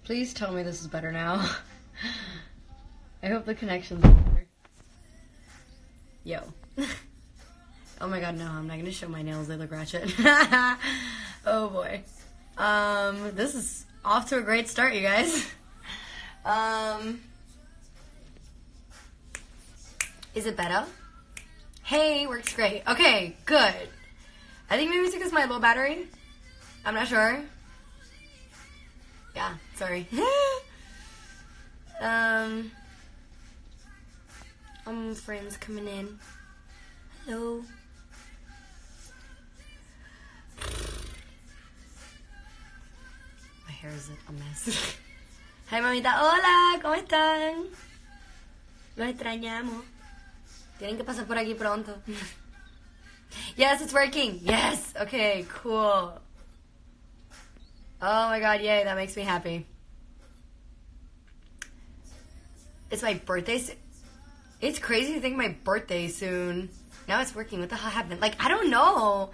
Please tell me this is better now. I hope the connection's better. Yo. Oh my god, no, I'm not gonna show my nails, they look ratchet. Oh boy. This is off to a great start, you guys. Is it better? Hey, works great. Okay, good. I think maybe it's because my low battery. I'm not sure. Yeah, sorry. Friends coming in. Hello. My hair is a mess. Hi, mamita. Hola, ¿cómo están? Los extrañamos. Tienen que pasar por aquí pronto. Yes, it's working. Yes. Okay, cool. Oh my god, yay, that makes me happy. It's my birthday soon. It's crazy to think my birthday soon. Now it's working. What the hell happened? Like, I don't know.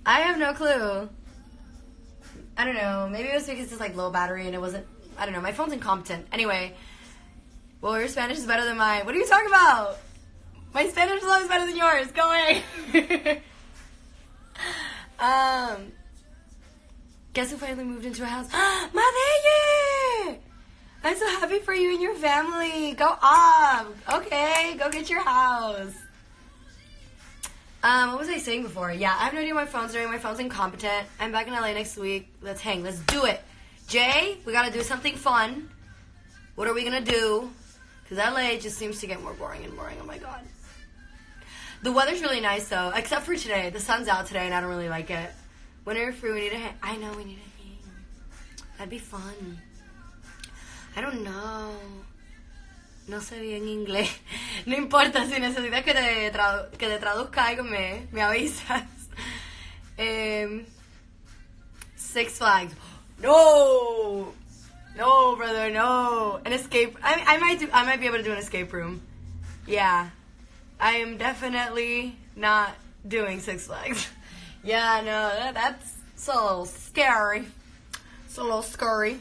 I have no clue. I don't know. Maybe it was because it's like low battery and it wasn't. I don't know. My phone's incompetent. Anyway. Well, your Spanish is better than mine. What are you talking about? My Spanish is always better than yours. Go away. Guess who finally moved into a house? Madeye! I'm so happy for you and your family. Go up. Okay, go get your house. What was I saying before? Yeah, I have no idea what my phone's doing. My phone's incompetent. I'm back in LA next week. Let's hang. Let's do it. Jay, we gotta do something fun. What are we gonna do? Because LA just seems to get more boring and boring. Oh my god. The weather's really nice though, except for today. The sun's out today and I don't really like it. When are we free, we need to hang. I know, we need to hang. That'd be fun. I don't know. No sé bien inglés. No importa, si necesitas que te traduzca algo, me avisas. Six Flags. No! No, brother, no. An escape. I might be able to do an escape room. Yeah. I am definitely not doing Six Flags. Yeah, no, that's a little scary. It's a little scary.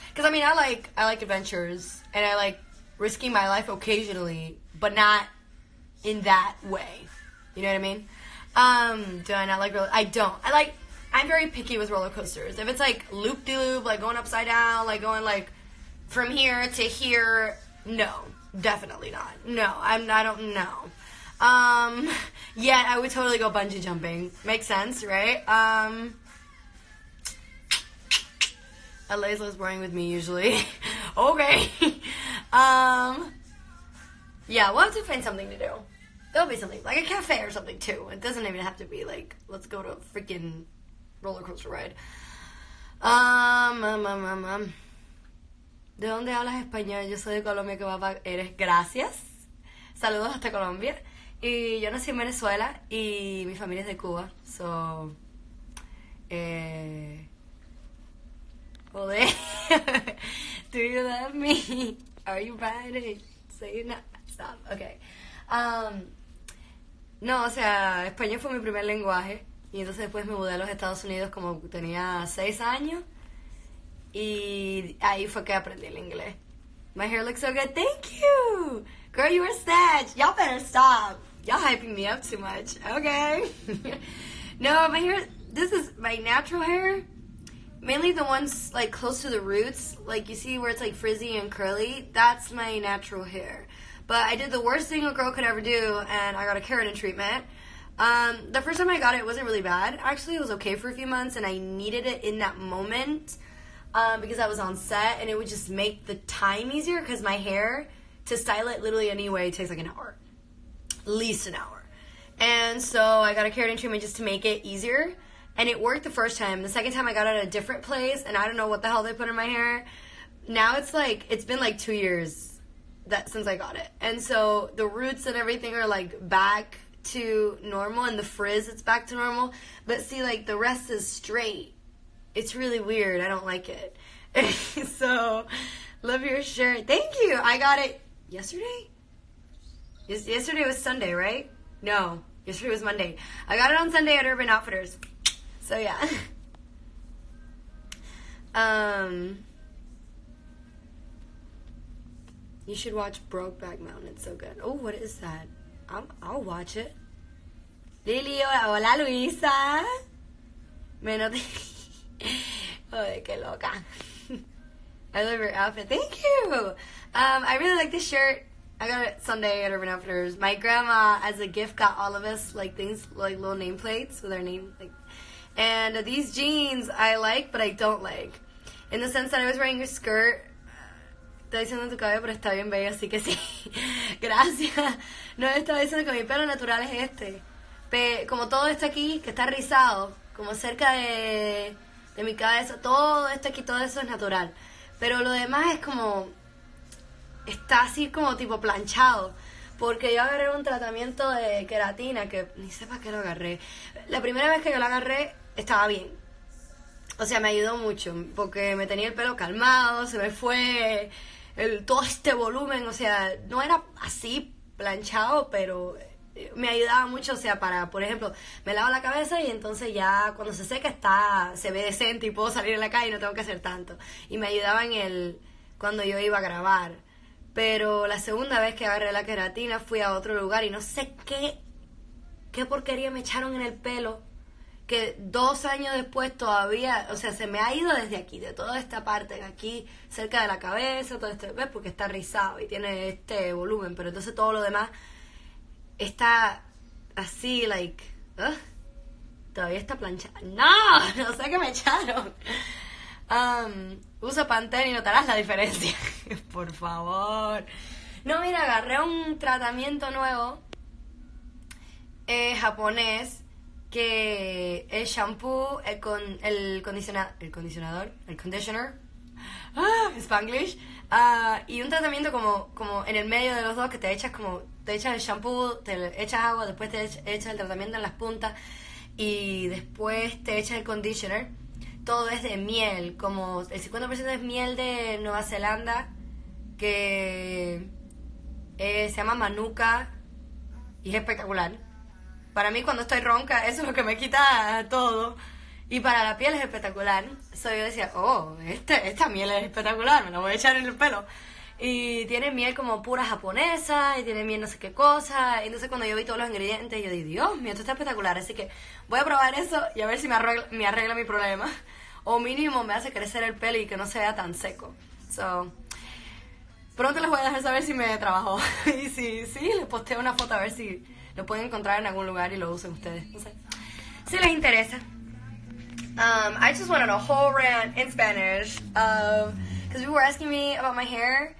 Because, I mean, I like adventures, and I like risking my life occasionally, but not in that way. You know what I mean? Do I not like roller? I don't. I'm very picky with roller coasters. If it's like loop-de-loop, like going upside down, like going like from here to here, no, definitely not. No, I don't know. Yet I would totally go bungee jumping. Makes sense, right? LA's less boring with me usually. Okay. Yeah, we'll have to find something to do. There'll be something, like a cafe or something too. It doesn't even have to be like, let's go to a freaking roller coaster ride. ¿De dónde hablas español? Yo soy de Colombia, que papá eres. Gracias. Saludos hasta Colombia. Y yo nací en Venezuela y mi familia es de Cuba. So, joder. Do you love me? Are you riding? Say you're not. Stop. Okay. No, o sea, español fue mi primer lenguaje. Y entonces después me mudé a los Estados Unidos como tenía 6 años. Y ahí fue que aprendí el inglés. My hair looks so good. Thank you. Girl, you were snatched. Y'all better stop. Y'all hyping me up too much. Okay. No, my hair, this is my natural hair. Mainly the ones like close to the roots. Like you see where it's like frizzy and curly. That's my natural hair. But I did the worst thing a girl could ever do, and I got a keratin treatment. The first time I got it, it wasn't really bad. Actually, it was okay for a few months, and I needed it in that moment because I was on set, and it would just make the time easier because my hair, to style it literally anyway, takes like an hour. At least an hour. And so I got a keratin treatment just to make it easier, and it worked the first time. The second time I got it at a different place, and I don't know what the hell they put in my hair. Now it's like, it's been like 2 years since I got it. And so the roots and everything are like back to normal, and the frizz, it's back to normal. But see, like the rest is straight. It's really weird. I don't like it. So, love your shirt. Thank you. I got it yesterday? Yesterday was Sunday, right? No, yesterday was Monday. I got it on Sunday at Urban Outfitters. So, yeah. You should watch Brokeback Mountain. It's so good. Oh, what is that? I'll watch it. Lily, hola Luisa. Me noté. Oh, qué loca. I love your outfit. Thank you. I really like this shirt. I got it Sunday at Urban Outfitters. My grandma, as a gift, got all of us like things, like little nameplates with our name. Like, and these jeans I like, but I don't like. In the sense that I was wearing a skirt. Está diciendo tu cabello, pero está bien bello, así que sí. Gracias. No, estaba diciendo que mi pelo natural es este. Como todo esto aquí, que está rizado, como cerca de mi cabeza, todo esto aquí, todo eso es natural. Pero lo demás es como... Está así como tipo planchado. Porque yo agarré un tratamiento de queratina que ni sé para qué lo agarré. La primera vez que yo lo agarré estaba bien. O sea, me ayudó mucho. Porque me tenía el pelo calmado, se me fue todo este volumen. O sea, no era así planchado, pero me ayudaba mucho. O sea, para, por ejemplo, me lavo la cabeza y entonces ya cuando se seca se ve decente y puedo salir a la calle y no tengo que hacer tanto. Y me ayudaba cuando yo iba a grabar. Pero la segunda vez que agarré la queratina fui a otro lugar y no sé qué porquería me echaron en el pelo. Que 2 años después todavía, o sea, se me ha ido desde aquí, de toda esta parte, aquí cerca de la cabeza, todo este, ¿ves? Porque está rizado y tiene este volumen, pero entonces todo lo demás está así, like, todavía está planchado. No sé qué me echaron. Usa Pantene y notarás la diferencia. Por favor. No, mira, agarré un tratamiento nuevo japonés, que el shampoo, el condicionador, el conditioner, Spanglish, y un tratamiento como en el medio de los dos, que te echas el shampoo, te echas agua, después te echas el tratamiento en las puntas y después te echas el conditioner. Todo es de miel, como el 50% es miel de Nueva Zelanda, que se llama Manuka y es espectacular. Para mí, cuando estoy ronca, eso es lo que me quita todo. Y para la piel es espectacular. So, yo decía, esta miel es espectacular, me la voy a echar en el pelo. Y tiene miel como pura japonesa, y tiene miel no sé qué cosa. Y entonces cuando yo vi todos los ingredientes, yo dije, Dios mío, esto está espectacular. Así que voy a probar eso y a ver si me arregla mi problema. O mínimo me hace crecer el pelo y que no se vea tan seco. So, pronto les voy a dejar saber si me trabajó. Y si les posteo una foto a ver si lo pueden encontrar en algún lugar y lo usen ustedes. No sé. Si les interesa. I just went on a whole rant in Spanish. Because people were asking me about my hair.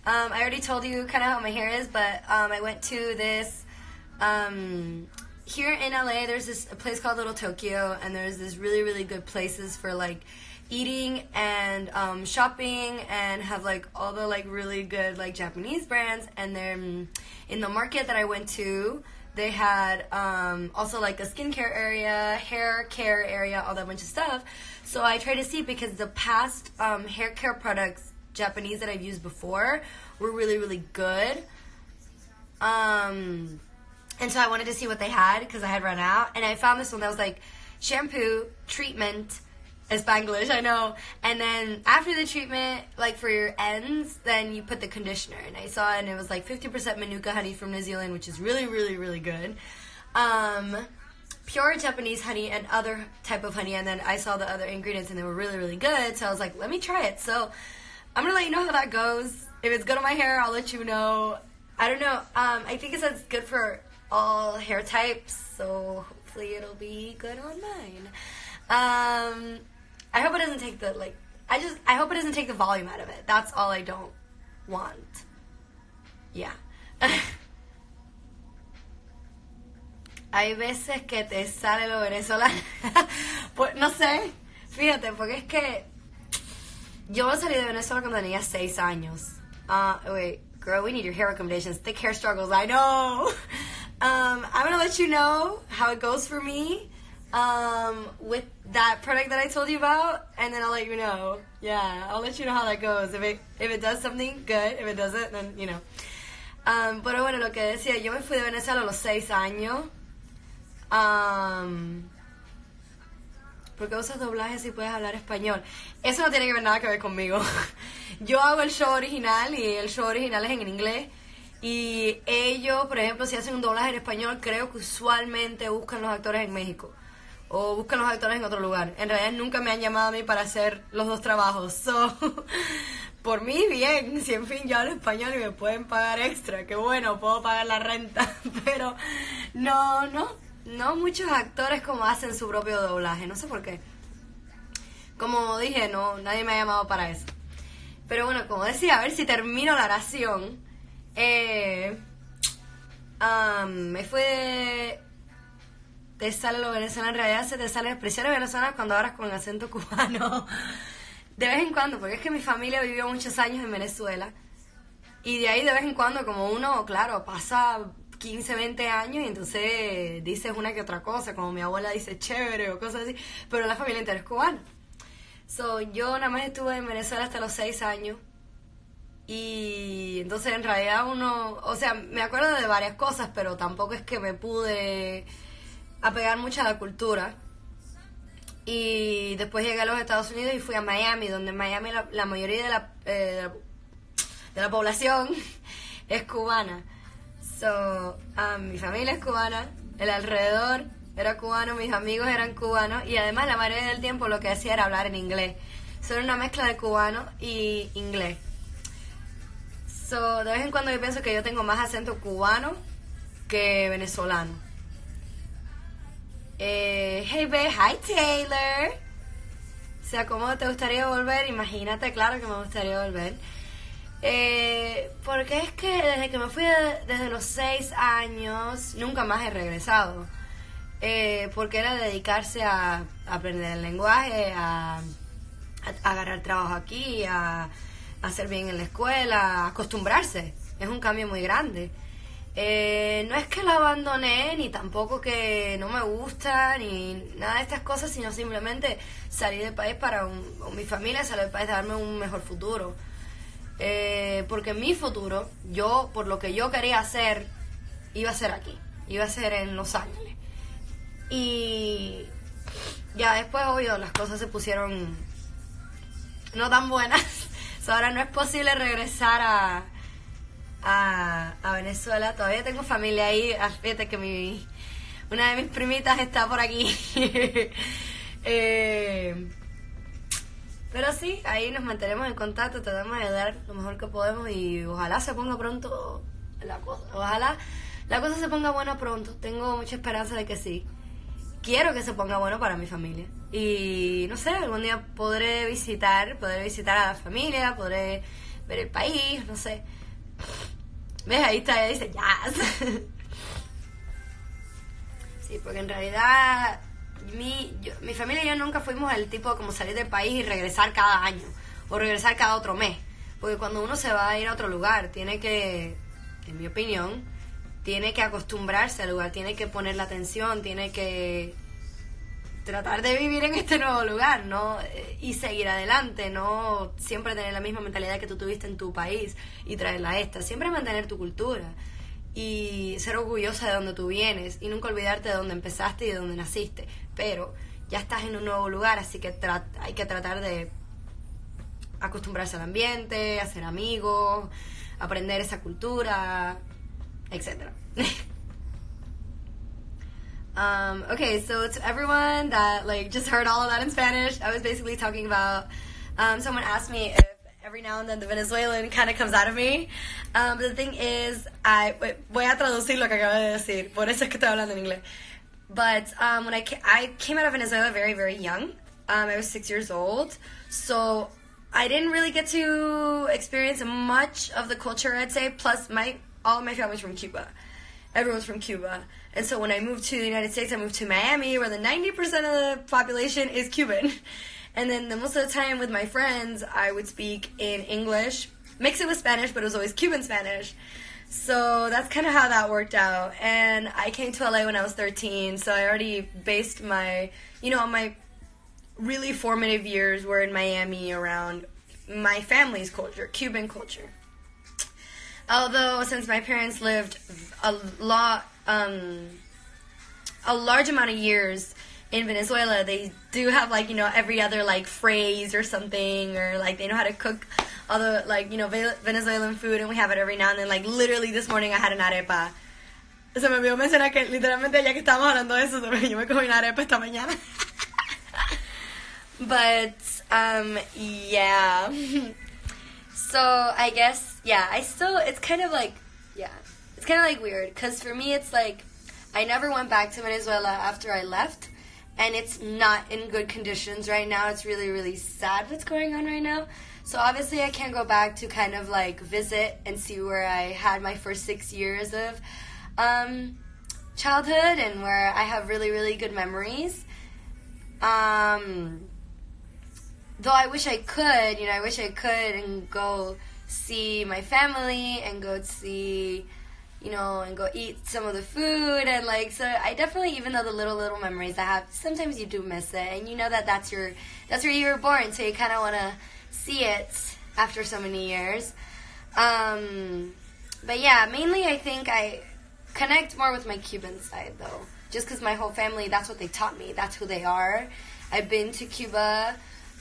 I already told you kind of how my hair is, but I went to this... here in LA, there's a place called Little Tokyo, and there's this really, really good places for, like, eating and shopping, and have, like, all the, like, really good, like, Japanese brands. And then in the market that I went to, they had also, like, a skincare area, hair care area, all that bunch of stuff. So I tried to see, because the past hair care products, Japanese, that I've used before were really, really good. And so I wanted to see what they had, because I had run out. And I found this one that was like shampoo, treatment, Spanglish, I know. And then after the treatment, like for your ends, then you put the conditioner. And I saw it, and it was like 50% Manuka honey from New Zealand, which is really, really, really good. Pure Japanese honey and other type of honey. And then I saw the other ingredients, and they were really, really good. So I was like, let me try it. So I'm going to let you know how that goes. If it's good on my hair, I'll let you know. I don't know. I think it says good for all hair types, so hopefully it'll be good on mine. I hope it doesn't take I hope it doesn't take the volume out of it. That's all I don't want. Yeah. Hay veces que te sale lo venezolano. Pues no sé, fíjate, porque es que yo salí de Venezuela cuando tenía 6 años. Wait, girl, we need your hair recommendations. Thick hair struggles, I know. I'm going to let you know how it goes for me with that product that I told you about, and then I'll let you know. Yeah, I'll let you know how that goes. If it does something, good. If it doesn't, then, you know. Pero bueno, lo que decía, yo me fui de Venezuela a los 6 años. ¿por qué usas doblaje si puedes hablar español? Eso no tiene que ver nada que ver conmigo. Yo hago el show original y el show original es en inglés. Y ellos, por ejemplo, si hacen un doblaje en español, creo que usualmente buscan los actores en México. O buscan los actores en otro lugar. En realidad nunca me han llamado a mí para hacer los dos trabajos. So, por mí, bien. Si en fin yo hablo español y me pueden pagar extra, qué bueno, puedo pagar la renta. Pero no muchos actores como hacen su propio doblaje. No sé por qué. Como dije, nadie me ha llamado para eso. Pero bueno, como decía, a ver si termino la oración. Me fue... Te sale lo venezolano, en realidad se te salen expresiones venezolanas cuando hablas con acento cubano. De vez en cuando, porque es que mi familia vivió muchos años en Venezuela. Y de ahí de vez en cuando, como uno, claro, pasa 15, 20 años y entonces dices una que otra cosa, como mi abuela dice chévere o cosas así, pero la familia entera es cubana. So, yo nada más estuve en Venezuela hasta los 6 años. Y entonces en realidad o sea, me acuerdo de varias cosas, pero tampoco es que me pude apegar mucho a la cultura. Y después llegué a los Estados Unidos y fui a Miami, donde en Miami la mayoría de la población es cubana. So, mi familia es cubana, el alrededor era cubano, mis amigos eran cubanos y además la mayoría del tiempo lo que hacía era hablar en inglés. So, era una mezcla de cubano y inglés. So, de vez en cuando yo pienso que yo tengo más acento cubano que venezolano. Hey babe, hi Taylor. O sea, ¿cómo te gustaría volver? Imagínate, claro que me gustaría volver. Porque es que desde que me fui desde los 6 años, nunca más he regresado. Porque era dedicarse a aprender el lenguaje, a agarrar trabajo aquí, a hacer bien en la escuela, a acostumbrarse. Es un cambio muy grande. No es que lo abandoné, ni tampoco que no me gusta, ni nada de estas cosas, sino simplemente salí del país para mi familia salió del país a darme un mejor futuro. Porque mi futuro, por lo que yo quería hacer, iba a ser aquí, iba a ser en Los Ángeles. Y ya después, obvio, las cosas se pusieron no tan buenas. So, ahora no es posible regresar a Venezuela. Todavía tengo familia ahí. Fíjate que una de mis primitas está por aquí. Pero sí, ahí nos mantenemos en contacto, tratamos de dar lo mejor que podemos y ojalá se ponga pronto la cosa. Ojalá la cosa se ponga buena pronto. Tengo mucha esperanza de que sí. Quiero que se ponga bueno para mi familia. Y no sé, algún día podré visitar a la familia, podré ver el país, no sé. ¿Ves? Ahí está, ella dice jazz. Sí, porque en realidad mi familia y yo nunca fuimos el tipo de como salir del país y regresar cada año o regresar cada otro mes. Porque cuando uno se va a ir a otro lugar, tiene que, en mi opinión, tiene que acostumbrarse al lugar, tiene que poner la atención, tiene que tratar de vivir en este nuevo lugar, ¿no? Y seguir adelante, no siempre tener la misma mentalidad que tú tuviste en tu país y traerla a esta. Siempre mantener tu cultura y ser orgullosa de donde tú vienes y nunca olvidarte de dónde empezaste y de dónde naciste. Pero ya estás en un nuevo lugar, así que hay que tratar de acostumbrarse al ambiente, hacer amigos, aprender esa cultura, etc. Okay, so to everyone that just heard all of that in Spanish, I was basically talking about someone asked me if every now and then the Venezuelan kind of comes out of me. But the thing is, voy a traducir lo que acabo de decir, por eso es que estoy hablando en inglés. But when I came out of Venezuela very, very young. I was 6 years old, so I didn't really get to experience much of the culture, I'd say. Plus, all of my family's from Cuba. Everyone's from Cuba. And so when I moved to the United States, I moved to Miami, where the 90% of the population is Cuban. And then most of the time with my friends, I would speak in English, mix it with Spanish, but it was always Cuban Spanish. So that's kind of how that worked out. And I came to LA when I was 13, so I already based my really formative years were in Miami around my family's culture, Cuban culture. Although since my parents lived a large amount of years in Venezuela, they do have, like, you know, every other, like, phrase or something, or, like, they know how to cook other, like, you know, Venezuelan food, and we have it every now and then. Like, literally this morning I had an arepa. Se me olvidó mencionar que literalmente ya que estábamos hablando de eso, yo me comí una arepa esta mañana. But, yeah. So, I guess, yeah, it's kind of like, yeah, it's kind of like weird, because for me it's like, I never went back to Venezuela after I left, and it's not in good conditions right now. It's really, really sad what's going on right now. So obviously I can't go back to kind of like visit and see where I had my first 6 years of childhood, and where I have really, really good memories. Though I wish I could, you know, and go see my family and go see, you know, and go eat some of the food, and like, so I definitely, even though the little memories I have, sometimes you do miss it, and you know that's where you were born, so you kind of want to see it after so many years. But yeah, mainly I think I connect more with my Cuban side, though, just because my whole family, that's what they taught me, that's who they are. I've been to Cuba.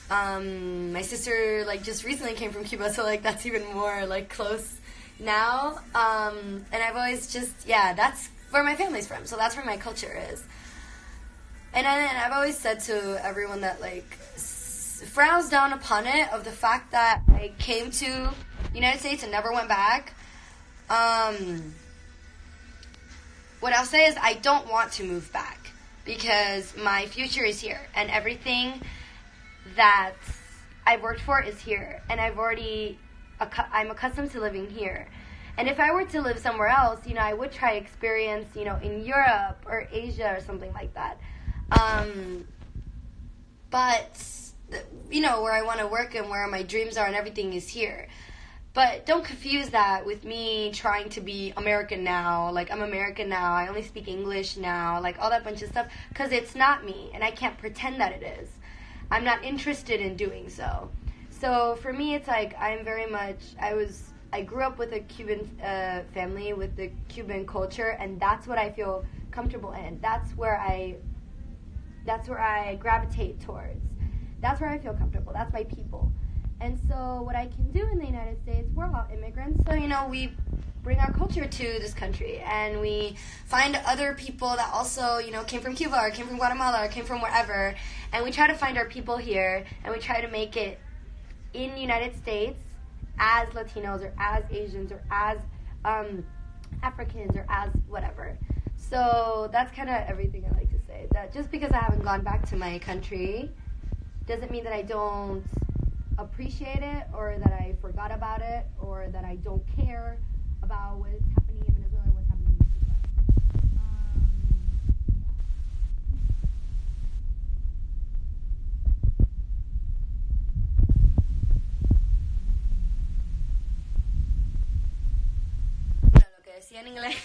My sister, like, just recently came from Cuba, so like that's even more like close now. And I've always just, yeah, that's where my family's from, so that's where my culture is. And I've always said to everyone that, like, frowns down upon it, of the fact that I came to the United States and never went back. What I'll say is I don't want to move back, because my future is here, and everything that I've worked for is here, and I'm accustomed to living here. And if I were to live somewhere else, you know, I would try to experience, you know, in Europe or Asia or something like that. But, you know, where I want to work and where my dreams are and everything is here. But don't confuse that with me trying to be American now. Like, I'm American now, I only speak English now, like all that bunch of stuff, because it's not me, and I can't pretend that it is. I'm not interested in doing so. So for me, it's like, I'm very much, I grew up with a Cuban family, with the Cuban culture, and that's what I feel comfortable in. That's where I gravitate towards. That's where I feel comfortable. That's my people. And so what I can do in the United States, we're all immigrants, so, you know, we bring our culture to this country, and we find other people that also, you know, came from Cuba or came from Guatemala or came from wherever, and we try to find our people here, and we try to make it in the United States as Latinos or as Asians or as Africans or as whatever. So that's kind of everything I like to say. That just because I haven't gone back to my country doesn't mean that I don't appreciate it, or that I forgot about it, or that I don't care about what's happening in Venezuela or what's happening in Cuba. Bueno, lo que decía en inglés,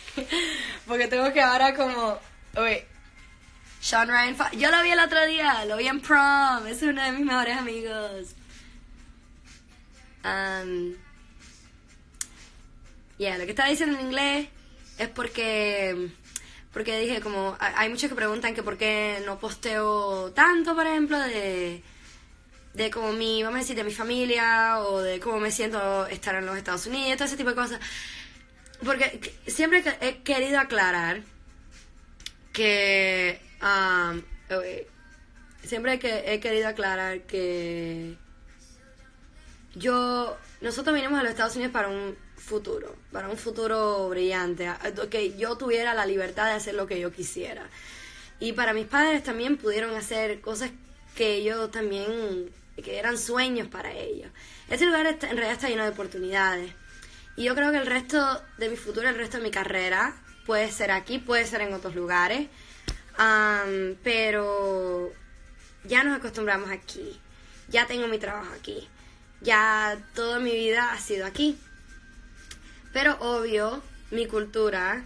porque tengo que ahora como, oye, Sean Ryan, yo lo vi el otro día, lo vi en prom, es uno de mis mejores amigos. Lo que estaba diciendo en inglés es porque dije, como hay muchos que preguntan que por qué no posteo tanto, por ejemplo, de como vamos a decir, de mi familia, o de cómo me siento estar en los Estados Unidos, todo ese tipo de cosas, porque siempre he querido aclarar que nosotros vinimos a los Estados Unidos para un futuro brillante, que yo tuviera la libertad de hacer lo que yo quisiera. Y para mis padres también pudieron hacer cosas que ellos también, que eran sueños para ellos. Este lugar en realidad está lleno de oportunidades. Y yo creo que el resto de mi futuro, el resto de mi carrera, puede ser aquí, puede ser en otros lugares. Pero ya nos acostumbramos aquí. Ya tengo mi trabajo aquí. Ya toda mi vida ha sido aquí. Pero obvio, mi cultura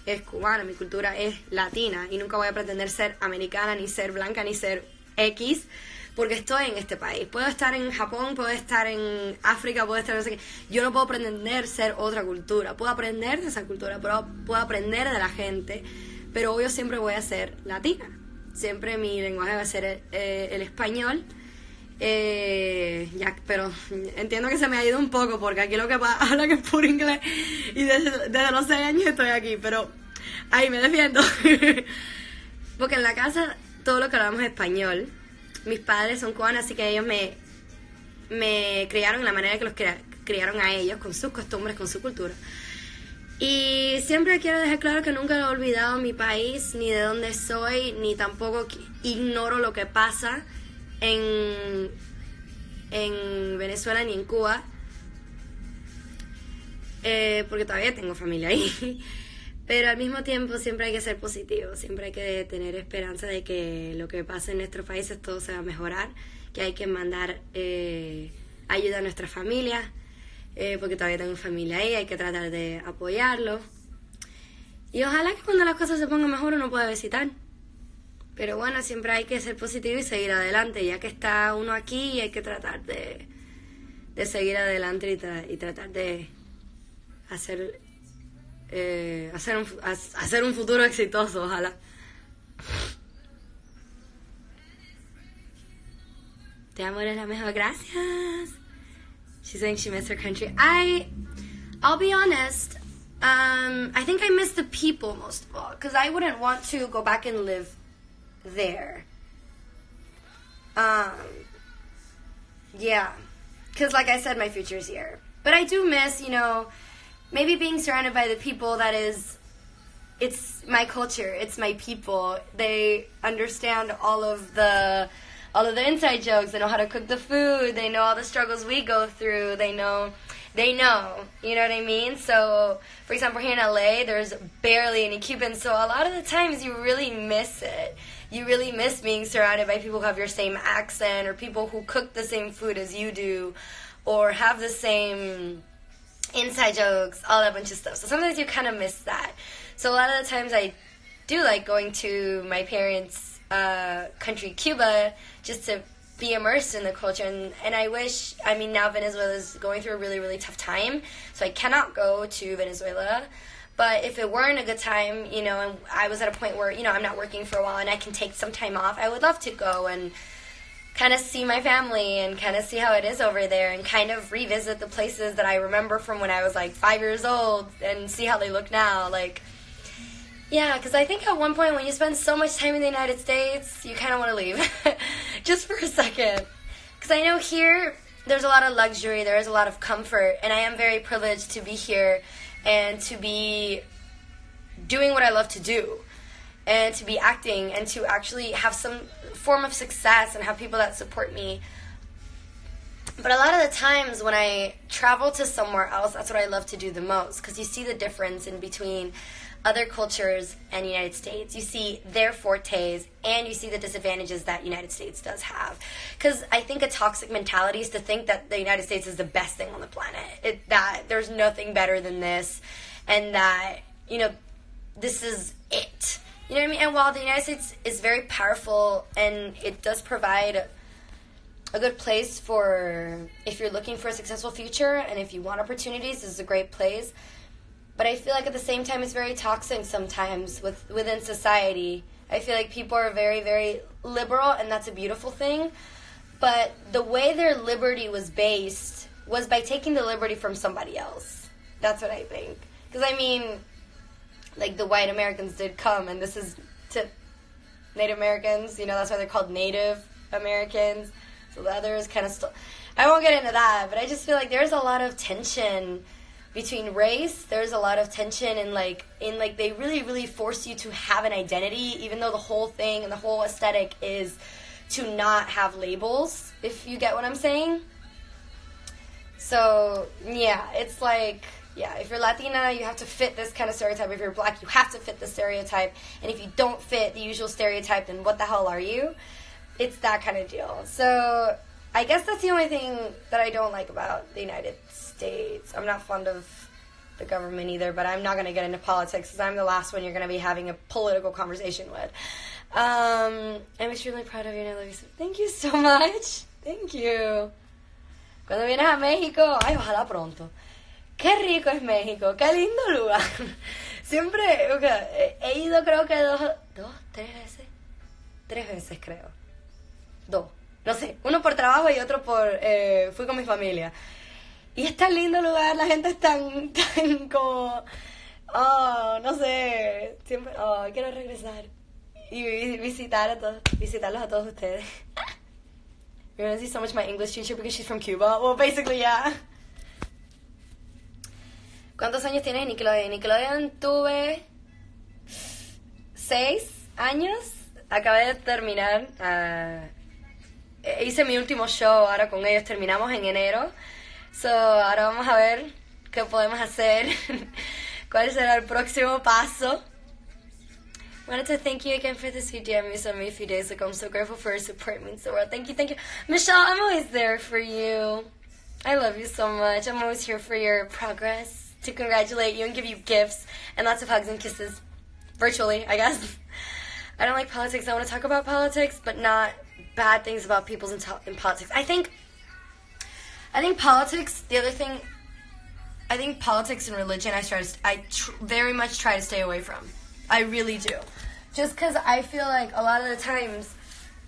es cubana, mi cultura es latina, y nunca voy a pretender ser americana, ni ser blanca, ni ser X, porque estoy en este país. Puedo estar en Japón, puedo estar en África, puedo estar no sé qué. Yo no puedo pretender ser otra cultura. Puedo aprender de esa cultura, puedo aprender de la gente, pero obvio siempre voy a ser latina. siempre mi lenguaje va a ser el español. Ya, pero entiendo que se me ha ido un poco porque aquí lo que habla que es puro inglés y desde los 6 años estoy aquí, pero ahí me defiendo. Porque en la casa todo lo que hablamos es español. Mis padres son cubanos, así que ellos me criaron en la manera que los criaron a ellos, con sus costumbres, con su cultura. Y siempre quiero dejar claro que nunca he olvidado mi país, ni de dónde soy, ni tampoco ignoro lo que pasa en Venezuela ni en Cuba, porque todavía tengo familia ahí. Pero al mismo tiempo siempre hay que ser positivo, siempre hay que tener esperanza de que lo que pasa en nuestros países todo se va a mejorar, que hay que mandar ayuda a nuestra familia, porque todavía tengo familia ahí, hay que tratar de apoyarlo. Y ojalá que cuando las cosas se pongan mejor uno pueda visitar. Pero bueno, siempre hay que ser positivo y seguir adelante, ya que está uno aquí, hay que tratar de seguir adelante y tratar de hacer un futuro exitoso, ojalá. Te amo, eres la mejor, gracias. She's saying she missed her country. I'll be honest, I think I miss the people most of all, because I wouldn't want to go back and live there. Yeah, because like I said, my future's here. But I do miss, maybe being surrounded by the people it's my culture, it's my people. They understand all of the inside jokes. They know how to cook the food. They know all the struggles we go through. They know, you know what I mean? So, for example, here in LA, there's barely any Cubans, so a lot of the times you really miss it. You really miss being surrounded by people who have your same accent, or people who cook the same food as you do, or have the same inside jokes, all that bunch of stuff. So sometimes you kind of miss that. So a lot of the times I do like going to my parents' country, Cuba, just to be immersed in the culture. And I wish, now Venezuela is going through a really, really tough time, so I cannot go to Venezuela. But if it weren't a good time, and I was at a point where, I'm not working for a while and I can take some time off, I would love to go and kind of see my family and kind of see how it is over there and kind of revisit the places that I remember from when I was like 5 years old and see how they look now. Yeah, because I think at one point when you spend so much time in the United States, you kind of want to leave just for a second. Because I know here there's a lot of luxury, there is a lot of comfort, and I am very privileged to be here and to be doing what I love to do, and to be acting, and to actually have some form of success and have people that support me. But a lot of the times when I travel to somewhere else, that's what I love to do the most, because you see the difference in between other cultures and the United States. You see their fortes, and you see the disadvantages that United States does have. Because I think a toxic mentality is to think that the United States is the best thing on the planet. That there's nothing better than this, and that, this is it. You know what I mean? And while the United States is very powerful and it does provide a good place for if you're looking for a successful future and if you want opportunities, this is a great place. But I feel like at the same time it's very toxic sometimes within society. I feel like people are very, very liberal, and that's a beautiful thing. But the way their liberty was based was by taking the liberty from somebody else. That's what I think. Because, the white Americans did come, and this is to Native Americans. That's why they're called Native Americans. So the other is kind of I won't get into that, but I just feel like there's a lot of tension between race. There's a lot of tension in they really, really force you to have an identity, even though the whole thing and the whole aesthetic is to not have labels, if you get what I'm saying. So, yeah, it's if you're Latina, you have to fit this kind of stereotype. If you're black, you have to fit the stereotype. And if you don't fit the usual stereotype, then what the hell are you? It's that kind of deal. So I guess that's the only thing that I don't like about the United States. I'm not fond of the government either, but I'm not going to get into politics because I'm the last one you're going to be having a political conversation with. I'm extremely proud of you and I love you. Thank you so much. Thank you. Cuando vienes a México, ay, ojalá pronto. Qué rico es México, qué lindo lugar. Siempre, he ido creo que dos, 3 veces. 3 veces, creo. 2. No sé, uno por trabajo y otro por... fui con mi familia. Y es tan lindo lugar, la gente es tan como... Oh, no sé, siempre... Oh, quiero regresar. Y visitarlos a todos ustedes. You're gonna see so much my English teacher because she's from Cuba. Well, basically, yeah. ¿Cuántos años tienes en Nickelodeon? En Nickelodeon tuve 6 años. Acabé de terminar. Hice mi último show ahora con ellos. Terminamos en enero. So, ahora vamos a ver qué podemos hacer. ¿Cuál será el próximo paso? I wanted to thank you again for this video. I saw me a few days ago. I'm so grateful for your support. It means the world. Thank you, thank you. Michelle, I'm always there for you. I love you so much. I'm always here for your progress, to congratulate you and give you gifts and lots of hugs and kisses. Virtually, I guess. I don't like politics. I want to talk about politics, but not bad things about people in politics. I think politics, the other thing, I think politics and religion I very much try to stay away from. I really do. Just because I feel like a lot of the times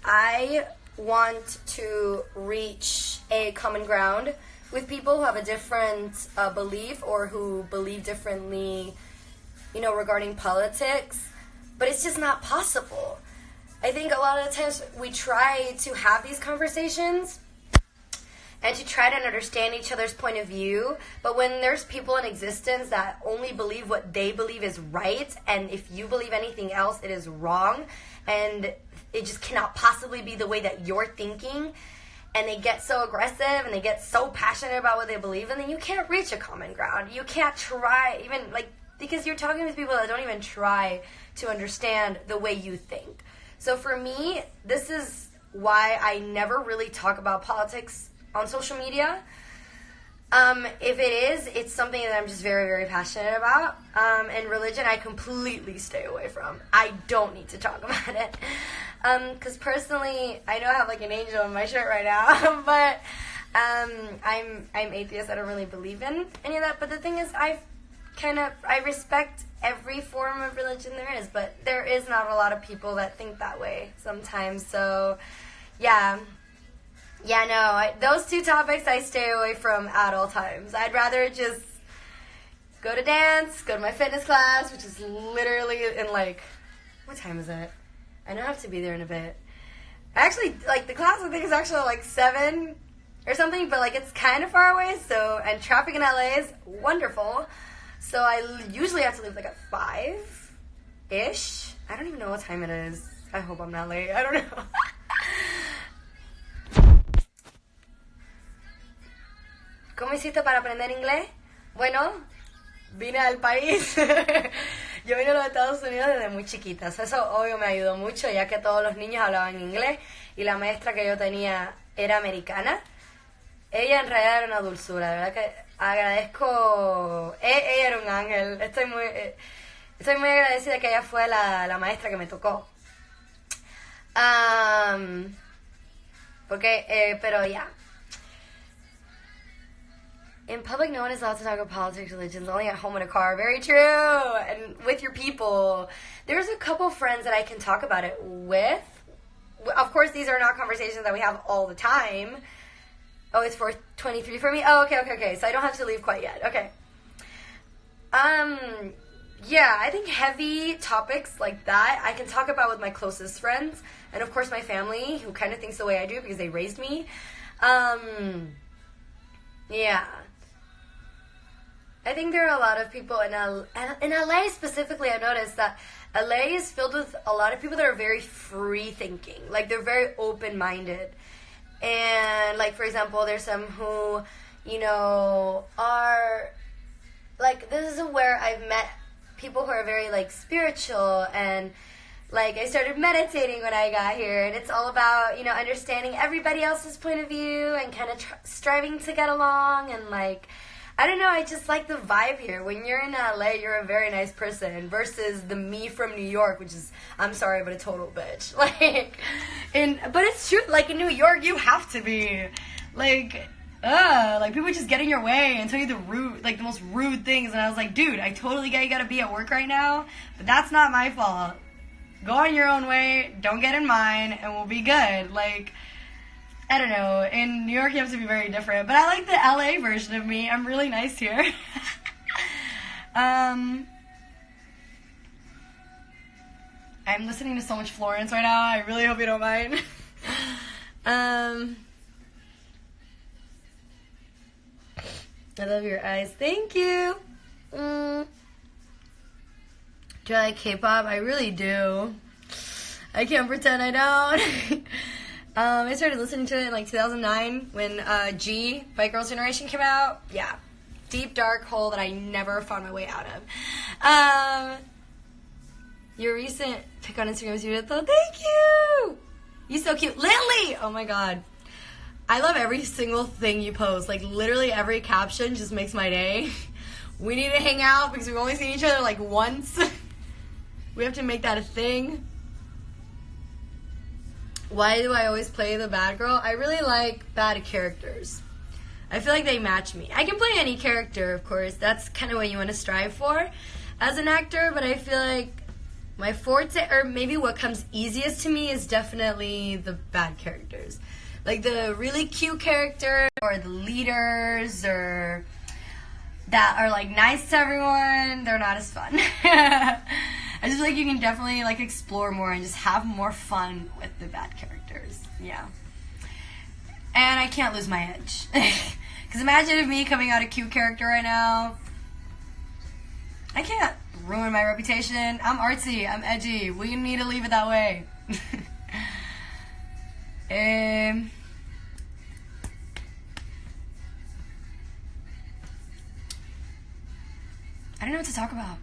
I want to reach a common ground with people who have a different belief or who believe differently, you know, regarding politics. But it's just not possible. I think a lot of the times we try to have these conversations and to try to understand each other's point of view, but when there's people in existence that only believe what they believe is right, and if you believe anything else, it is wrong, and it just cannot possibly be the way that you're thinking, and they get so aggressive and they get so passionate about what they believe in, then you can't reach a common ground. You can't try, even because you're talking with people that don't even try to understand the way you think. So for me, this is why I never really talk about politics on social media. If it is, it's something that I'm just very, very passionate about. And religion, I completely stay away from. I don't need to talk about it. Because personally, I know I have like an angel in my shirt right now, but I'm atheist. I don't really believe in any of that. But the thing is, I respect every form of religion there is, but there is not a lot of people that think that way sometimes. So, yeah. Yeah, no, those two topics I stay away from at all times. I'd rather just go to dance, go to my fitness class, which is literally in what time is it? I know I have to be there in a bit. Actually, the class I think is actually 7 or something, but it's kind of far away, and traffic in LA is wonderful. So I usually have to leave at 5-ish. I don't even know what time it is. I hope I'm not late. I don't know. ¿Cómo hiciste para aprender inglés? Bueno, vine al país. Yo vine a los Estados Unidos desde muy chiquita. Eso obvio me ayudó mucho, ya que todos los niños hablaban inglés y la maestra que yo tenía era americana. Ella en realidad era una dulzura, de verdad que agradezco. Ella era un ángel. Estoy muy agradecida que ella fue la maestra que me tocó. Pero ya. In public, no one is allowed to talk about politics, religions, only at home in a car. Very true. And with your people. There's a couple friends that I can talk about it with. Of course, these are not conversations that we have all the time. Oh, it's 4:23 for me? Oh, okay. So I don't have to leave quite yet. Okay. Yeah, I think heavy topics like that I can talk about with my closest friends. And of course my family, who kind of thinks the way I do because they raised me. Yeah. I think there are a lot of people in LA specifically. I've noticed that LA is filled with a lot of people that are very free thinking. They're very open-minded. And, for example, there's some who, are, this is where I've met people who are very, spiritual. And, I started meditating when I got here. And it's all about, understanding everybody else's point of view and kind of striving to get along. And, I don't know, I just like the vibe here. When you're in LA, you're a very nice person versus the me from New York, which is, I'm sorry, but a total bitch. But it's true, in New York, you have to be, people just get in your way and tell you the most rude things. And I was like, dude, I totally get you gotta be at work right now, but that's not my fault. go on your own way, don't get in mine, and we'll be good. Like, I don't know, in New York you have to be very different, but I like the LA version of me. I'm really nice here. I'm listening to so much Florence right now. I really hope you don't mind. I love your eyes. Thank you. Do I like K-pop? I really do. I can't pretend I don't. I started listening to it in like 2009 when G by Girls' Generation came out. Yeah. Deep, dark hole that I never found my way out of. Your recent pic on Instagram is beautiful. Thank you! You're so cute. Lily! Oh my god. I love every single thing you post. Like, literally every caption just makes my day. We need to hang out because we've only seen each other like once. We have to make that a thing. Why do I always play the bad girl? I really like bad characters. I feel like they match me. I can play any character, of course. That's kind of what you want to strive for as an actor, but I feel like my forte, or maybe what comes easiest to me, is definitely the bad characters. Like the really cute characters, or the leaders, or that are like nice to everyone, they're not as fun. I just feel like you can definitely like explore more and just have more fun with the bad characters. Yeah. And I can't lose my edge. Because imagine if me coming out a cute character right now. I can't ruin my reputation. I'm artsy. I'm edgy. We need to leave it that way. I don't know what to talk about.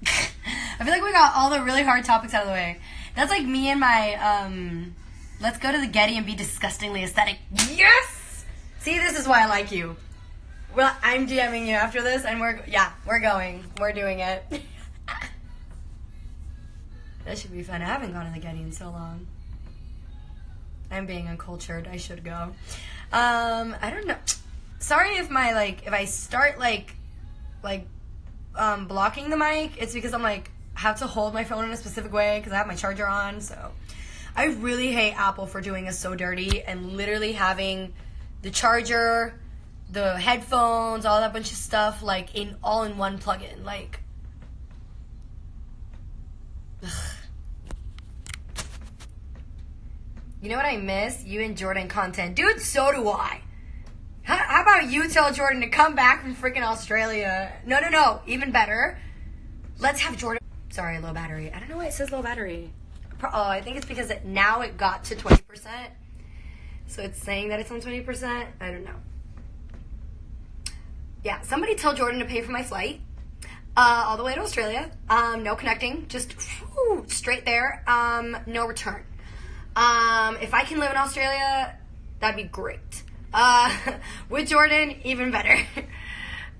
I feel like we got all the really hard topics out of the way. That's like me and my, let's go to the Getty and be disgustingly aesthetic. Yes! See, this is why I like you. Well, I'm DMing you after this, and we're going. We're doing it. That should be fun. I haven't gone to the Getty in so long. I'm being uncultured. I should go. I don't know. Sorry if my, like, if I start, like, blocking the mic, it's because I'm, like, have to hold my phone in a specific way because I have my charger on, so. I really hate Apple for doing us so dirty and literally having the charger, the headphones, all that bunch of stuff, like, all in one plug-in, like. Ugh. You know what I miss? You and Jordan content. Dude, so do I. How about you tell Jordan to come back from freaking Australia? No. Even better. Let's have Jordan. Sorry, low battery. I don't know why it says low battery. Oh, I think it's because now it got to 20%. So it's saying that it's on 20%. I don't know. Yeah, somebody tell Jordan to pay for my flight. All the way to Australia. No connecting. Just straight there. No return. If I can live in Australia, that'd be great. With Jordan, even better.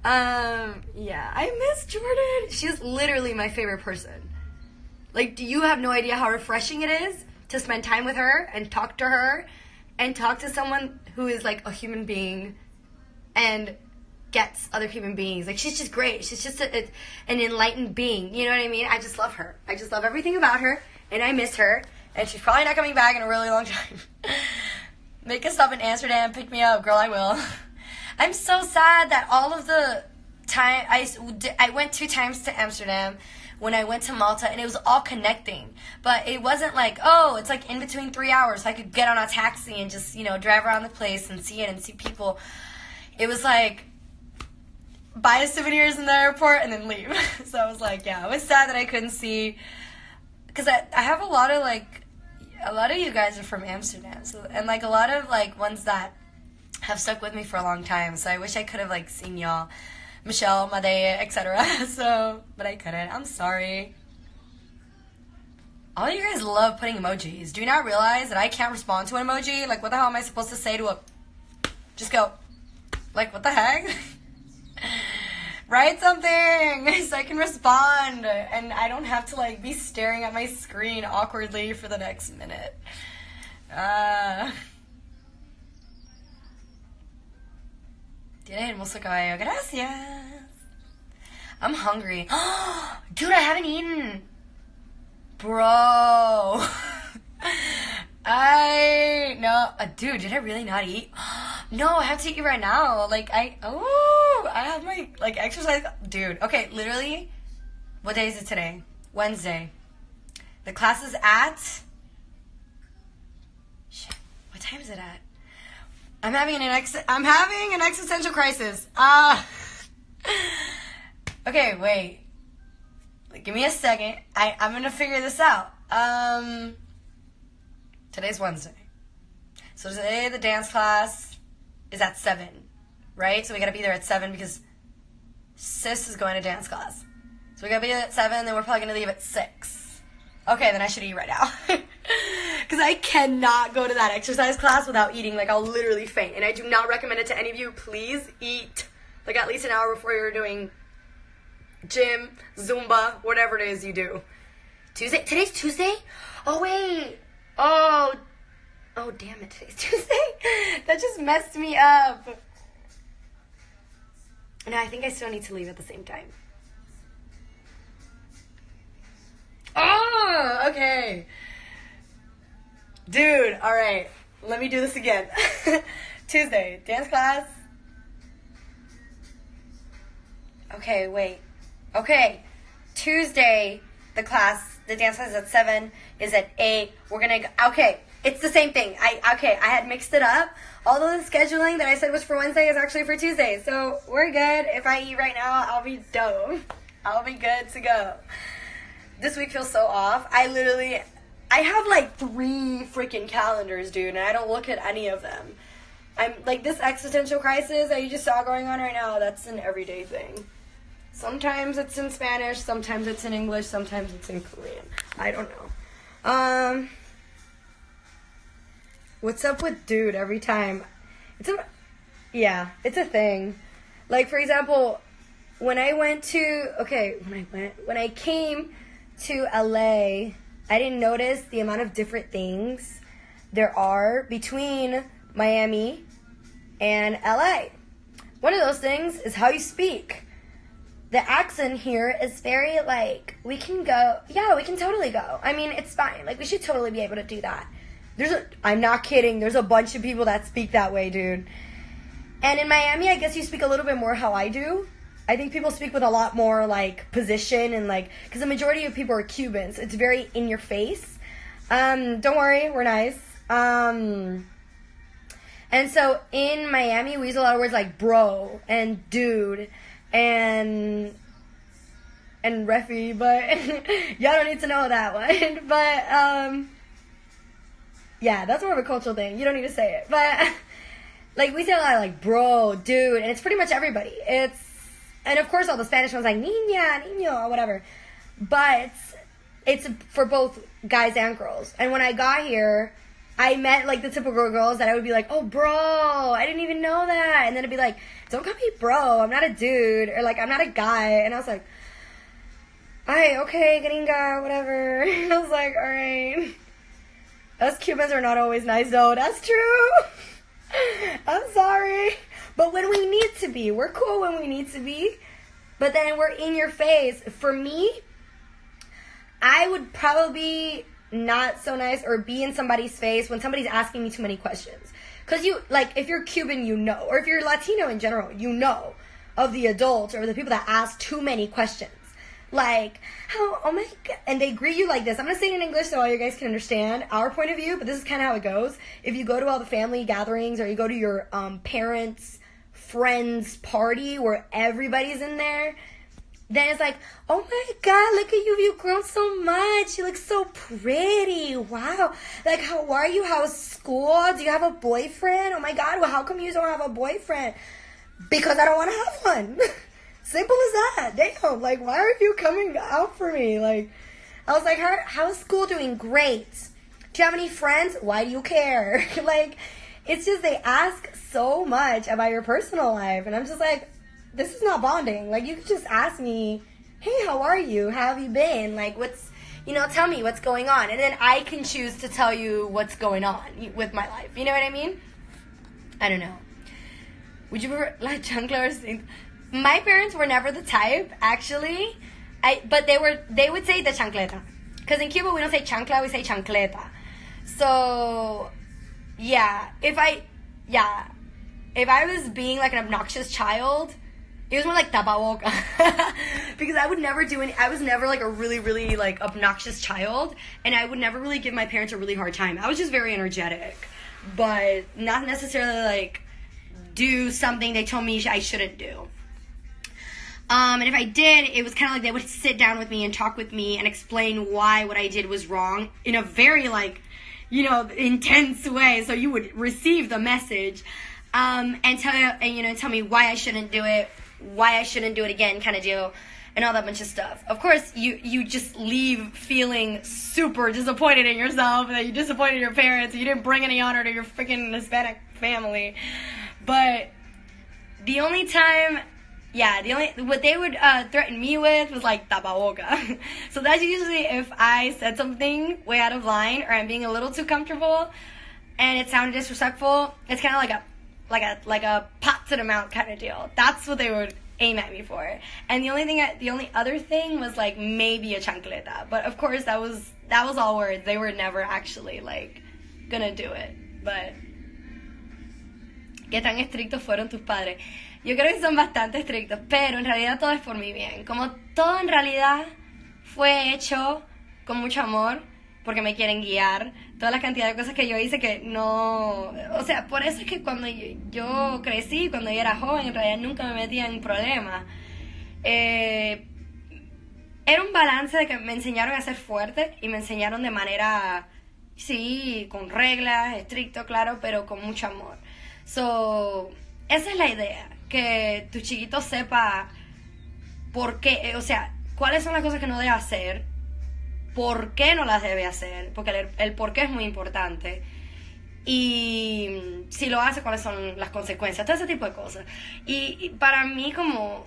Yeah, I miss Jordan. She's literally my favorite person. Like, do you have no idea how refreshing it is to spend time with her and talk to her and talk to someone who is like a human being and gets other human beings. Like, she's just great. She's just an enlightened being. You know what I mean? I just love her. I just love everything about her, and I miss her, and she's probably not coming back in a really long time. Make a stop in Amsterdam, pick me up, girl, I will. I'm so sad that all of the time, I went 2 times to Amsterdam when I went to Malta, and it was all connecting. But it wasn't like, oh, it's like in between 3 hours, so I could get on a taxi and just, you know, drive around the place and see it and see people. It was like, buy souvenirs in the airport and then leave. So I was like, yeah, it was sad that I couldn't see, because I have a lot of you guys are from Amsterdam, so, and like a lot of like ones that have stuck with me for a long time, so I wish I could have like seen y'all, Michelle, Mayte, etc. So, but I couldn't. I'm sorry. All you guys love putting emojis. Do you not realize that I can't respond to an emoji? Like, what the hell am I supposed to say to a, just go, like, what the heck? Write something so I can respond, and I don't have to like be staring at my screen awkwardly for the next minute. Tiene hermoso cabello. Gracias. I'm hungry. Dude, I haven't eaten. Bro. Dude, did I really not eat? No, I have to eat right now. Like, I have my, like, exercise. Dude, okay, literally, what day is it today? Wednesday. The class is at, shit, what time is it at? I'm having an existential crisis. Okay, wait. Like, give me a second. I'm gonna figure this out. Today's Wednesday. So today the dance class is at 7, right? So we gotta be there at 7 because sis is going to dance class. So we gotta be there at 7, then we're probably gonna leave at 6. Okay, then I should eat right now. Because I cannot go to that exercise class without eating. Like, I'll literally faint. And I do not recommend it to any of you. Please eat, like, at least an hour before you're doing gym, Zumba, whatever it is you do. Tuesday? Today's Tuesday? Oh, wait. Oh, damn it. Today's Tuesday? That just messed me up. No, I think I still need to leave at the same time. Oh, okay. Dude, all right. Let me do this again. Tuesday, dance class. Okay, wait. Okay, Tuesday, the dance class is at 7, is at 8. We're gonna go, okay, it's the same thing. I had mixed it up. Although the scheduling that I said was for Wednesday is actually for Tuesday. So we're good. If I eat right now, I'll be dope. I'll be good to go. This week feels so off. I have like 3 freaking calendars, dude, and I don't look at any of them. I'm like, this existential crisis that you just saw going on right now, that's an everyday thing. Sometimes it's in Spanish, sometimes it's in English, sometimes it's in Korean. I don't know. What's up with dude every time? It's a thing. Like, for example, when I came to LA, I didn't notice the amount of different things there are between Miami and LA. One of those things is how you speak. The accent here is very, like, we can totally go. I mean, it's fine. Like, we should totally be able to do that. I'm not kidding, there's a bunch of people that speak that way, dude. And in Miami, I guess you speak a little bit more how I do. I think people speak with a lot more, like, position and, like, because the majority of people are Cubans. It's very in your face. Don't worry, we're nice. And so in Miami, we use a lot of words like bro and dude and reffy, but y'all don't need to know that one. But, yeah, that's more of a cultural thing. You don't need to say it. But, like, we say a lot of, like, bro, dude, and it's pretty much everybody. And of course all the Spanish ones like niña, niño, or whatever. But it's for both guys and girls. And when I got here, I met, like, the typical girls that I would be like, oh, bro, I didn't even know that. And then it'd be like, don't call me bro, I'm not a dude. Or, like, I'm not a guy. And I was like, ay, okay, gringa, whatever. And I was like, all right. Us Cubans are not always nice, though. That's true. I'm sorry. But when we need to be, we're cool when we need to be. But then we're in your face. For me, I would probably not so nice or be in somebody's face when somebody's asking me too many questions. Because if you're Cuban, you know. Or if you're Latino in general, you know of the adults or the people that ask too many questions. Like, oh my God. And they greet you like this. I'm going to say it in English so all you guys can understand our point of view, but this is kind of how it goes. If you go to all the family gatherings or you go to your parents' friends' party where everybody's in there, then it's like, oh my God, look at you. You've grown so much. You look so pretty. Wow. Like, how are you? How's school? Do you have a boyfriend? Oh my God, well, how come you don't have a boyfriend? Because I don't want to have one. Simple as that. Damn, like, why are you coming out for me? Like, I was like, how's school doing? Great. Do you have any friends? Why do you care? Like, it's just they ask so much about your personal life. And I'm just like, this is not bonding. Like, you could just ask me, hey, how are you? How have you been? Like, tell me what's going on. And then I can choose to tell you what's going on with my life. You know what I mean? I don't know. Would you prefer, like, chancla or things? My parents were never the type, actually. But they would say the chancleta. Because in Cuba we don't say chancla, we say chancleta. So, yeah, if I was being like an obnoxious child, it was more like tapaboca. Because I would never do any, I was never like a really, really like obnoxious child, and I would never really give my parents a really hard time. I was just very energetic, but not necessarily like do something they told me I shouldn't do. And if I did, it was kind of like they would sit down with me and talk with me and explain why what I did was wrong in a very like, intense way. So you would receive the message, and tell me why I shouldn't do it, why I shouldn't do it again, kind of deal, and all that bunch of stuff. Of course, you just leave feeling super disappointed in yourself, that you disappointed your parents, and you didn't bring any honor to your freaking Hispanic family. But the only time, what they would threaten me with was like tapaboca. So that's usually if I said something way out of line, or I'm being a little too comfortable and it sounded disrespectful. It's kind of like a pot to the mouth kind of deal. That's what they would aim at me for. And the only other thing was like maybe a chancleta. But of course that was all words. They were never actually like gonna do it. But ¿qué tan estrictos fueron tus padres? Yo creo que son bastante estrictos, pero en realidad todo es por mi bien. Como todo en realidad fue hecho con mucho amor, porque me quieren guiar. Toda la cantidad de cosas que yo hice que no... O sea, por eso es que cuando yo crecí, cuando yo era joven, en realidad nunca me metía en problemas. Era un balance de que me enseñaron a ser fuerte y me enseñaron de manera, sí, con reglas, estricto, claro, pero con mucho amor. So, esa es la idea, que tu chiquito sepa por qué, o sea, cuáles son las cosas que no debe hacer, por qué no las debe hacer, porque el por qué es muy importante, y si lo hace, cuáles son las consecuencias, todo ese tipo de cosas. Y para mí, como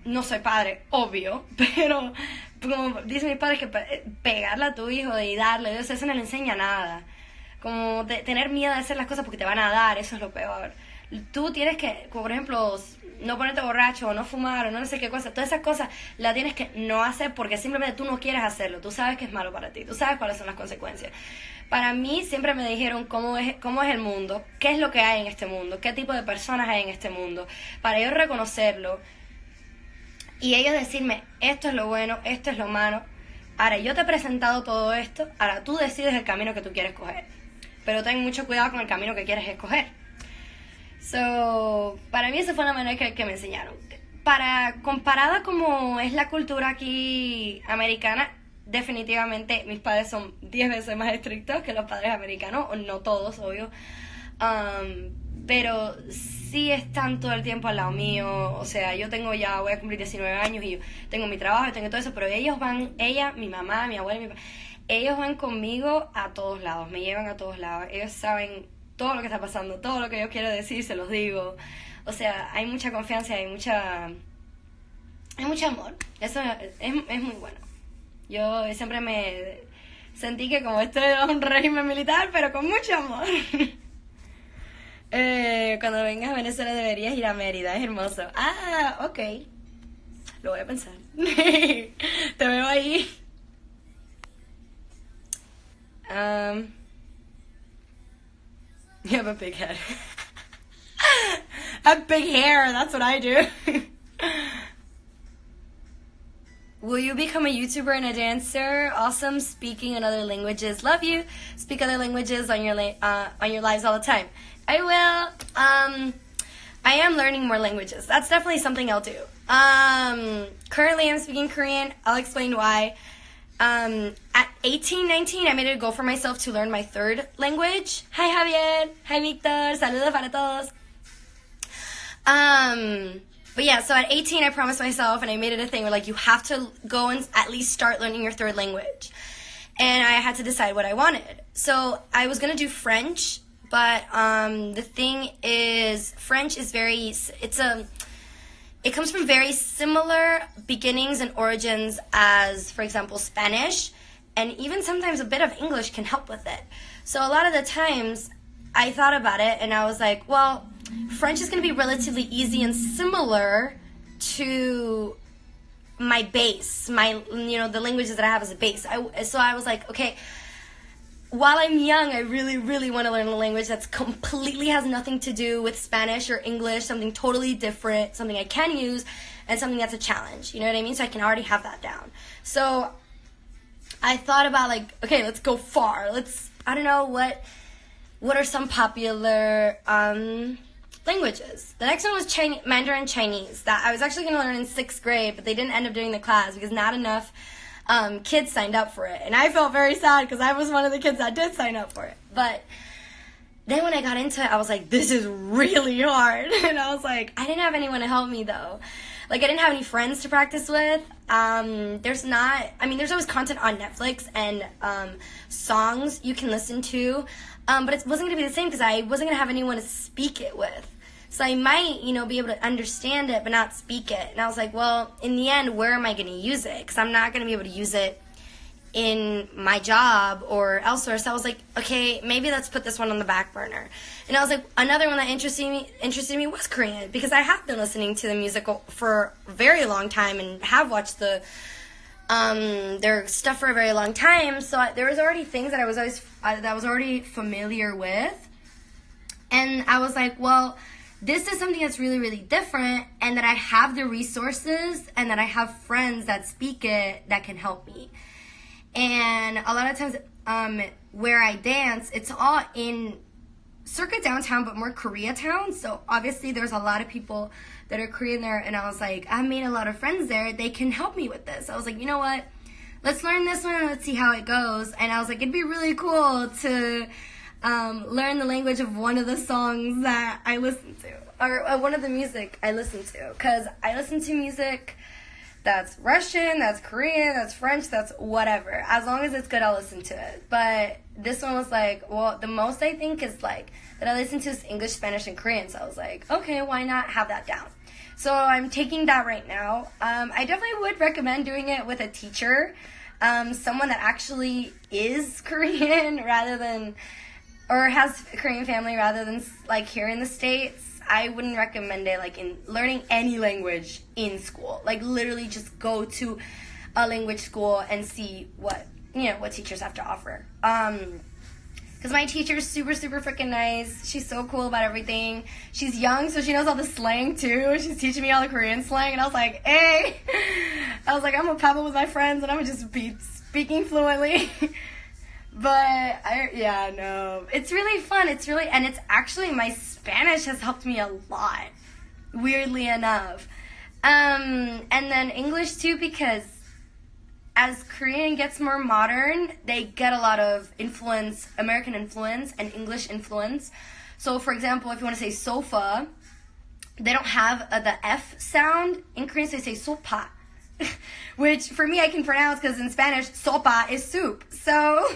no soy padre, obvio, pero como dicen mis padres, que pegarle a tu hijo y darle, eso no le enseña nada. Como tener miedo de hacer las cosas porque te van a dar, eso es lo peor. Tú tienes que, como por ejemplo, no ponerte borracho, o no fumar, o no sé qué cosa. Todas esas cosas las tienes que no hacer porque simplemente tú no quieres hacerlo. Tú sabes que es malo para ti, tú sabes cuáles son las consecuencias. Para mí siempre me dijeron cómo es el mundo, qué es lo que hay en este mundo, qué tipo de personas hay en este mundo, para yo reconocerlo y ellos decirme, esto es lo bueno, esto es lo malo. Ahora, yo te he presentado todo esto, ahora tú decides el camino que tú quieres coger. Pero ten mucho cuidado con el camino que quieres escoger. So, para mí esa fue la manera que me enseñaron. Comparada como es la cultura aquí americana, definitivamente mis padres son 10 veces más estrictos que los padres americanos, no todos, obvio. Pero sí están todo el tiempo al lado mío. O sea, yo voy a cumplir 19 años y yo tengo mi trabajo, tengo todo eso, pero ella, mi mamá, mi abuela, mi papá, ellos van conmigo a todos lados, me llevan a todos lados. Ellos saben todo lo que está pasando, todo lo que yo quiero decir, se los digo. O sea, hay mucha confianza, hay mucho amor. Eso es muy bueno. Yo siempre me sentí que como esto era un régimen militar, pero con mucho amor. Cuando vengas a Venezuela deberías ir a Mérida, es hermoso. Ah, ok. Lo voy a pensar. Te veo ahí. You have a big head. I have big hair, that's what I do. Will you become a YouTuber and a dancer? Awesome, speaking in other languages. Love you. Speak other languages on your lives all the time. I will. I am learning more languages. That's definitely something I'll do. Currently I'm speaking Korean. I'll explain why. At 18, 19, I made it a goal for myself to learn my third language. Hi Javier. Hi Victor. Saludos para todos. But yeah, so at 18, I promised myself, and I made it a thing where, like, you have to go and at least start learning your third language. And I had to decide what I wanted. So I was going to do French, but the thing is, French is it comes from very similar beginnings and origins as, for example, Spanish, and even sometimes a bit of English can help with it. So a lot of the times, I thought about it, and I was like, well, French is going to be relatively easy and similar to my base, the languages that I have as a base. So I was like, okay, while I'm young, I really, really want to learn a language that's completely has nothing to do with Spanish or English, something totally different, something I can use, and something that's a challenge. You know what I mean? So I can already have that down. So I thought about, like, okay, let's go far. I don't know, what are some popular languages? The next one was Mandarin Chinese. That I was actually going to learn in 6th grade, but they didn't end up doing the class because not enough kids signed up for it. And I felt very sad because I was one of the kids that did sign up for it. But then when I got into it, I was like, this is really hard. And I was like, I didn't have anyone to help me, though. Like, I didn't have any friends to practice with. There's always content on Netflix and songs you can listen to. But it wasn't going to be the same because I wasn't going to have anyone to speak it with. So I might, be able to understand it but not speak it. And I was like, well, in the end, where am I going to use it? Because I'm not going to be able to use it in my job or elsewhere. So I was like, okay, maybe let's put this one on the back burner. And I was like, another one that interested me was Korean, because I have been listening to the musical for a very long time and have watched their stuff for a very long time. So there was already things that I was already familiar with. And I was like, well, this is something that's really, really different, and that I have the resources and that I have friends that speak it that can help me. And a lot of times where I dance, it's all in circa downtown, but more Koreatown. So obviously there's a lot of people that are Korean there. And I was like, I made a lot of friends there. They can help me with this. I was like, you know what? Let's learn this one and let's see how it goes. And I was like, it'd be really cool to learn the language of one of the songs that I listen to, or one of the music I listen to. Because I listen to music that's Russian, that's Korean, that's French, that's whatever. As long as it's good, I'll listen to it. But this one was like, well, the most I think is like that I listen to is English, Spanish, and Korean. So I was like, okay, why not have that down? So I'm taking that right now. I definitely would recommend doing it with a teacher, someone that actually is Korean or has a Korean family rather than like here in the States. I wouldn't recommend it like in learning any language in school. Like literally just go to a language school and see what teachers have to offer. Because my teacher's super, super freaking nice. She's so cool about everything. She's young, so she knows all the slang too. She's teaching me all the Korean slang, and I was like, hey. I was like, I'm gonna pebble with my friends, and I'm gonna just be speaking fluently. But it's really fun. And it's actually, my Spanish has helped me a lot, weirdly enough. And then English too, because as Korean gets more modern, they get a lot of influence, American influence and English influence. So for example, if you want to say sofa, they don't have the F sound. In Korean, so they say sopa, which for me I can pronounce because in Spanish, sopa is soup. So...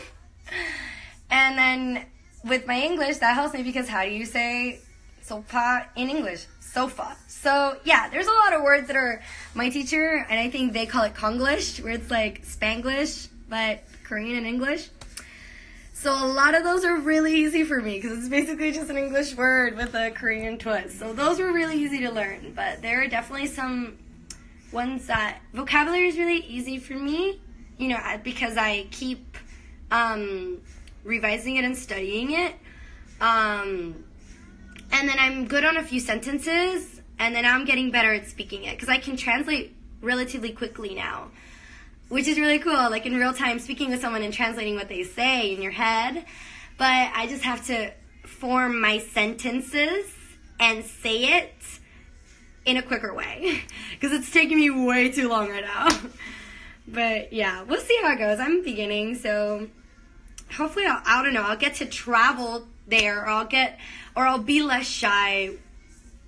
And then with my English, that helps me because how do you say sofa in English? Sofa. So yeah, there's a lot of words that are my teacher, and I think they call it Konglish, where it's like Spanglish, but Korean and English. So a lot of those are really easy for me because it's basically just an English word with a Korean twist. So those were really easy to learn, but there are definitely some ones that vocabulary is really easy for me, because I keep revising it and studying it. And then I'm good on a few sentences, and then I'm getting better at speaking it because I can translate relatively quickly now, which is really cool, like in real time speaking with someone and translating what they say in your head. But I just have to form my sentences and say it in a quicker way because it's taking me way too long right now. But yeah, we'll see how it goes. I'm beginning, so hopefully I'll get to travel there, or I'll be less shy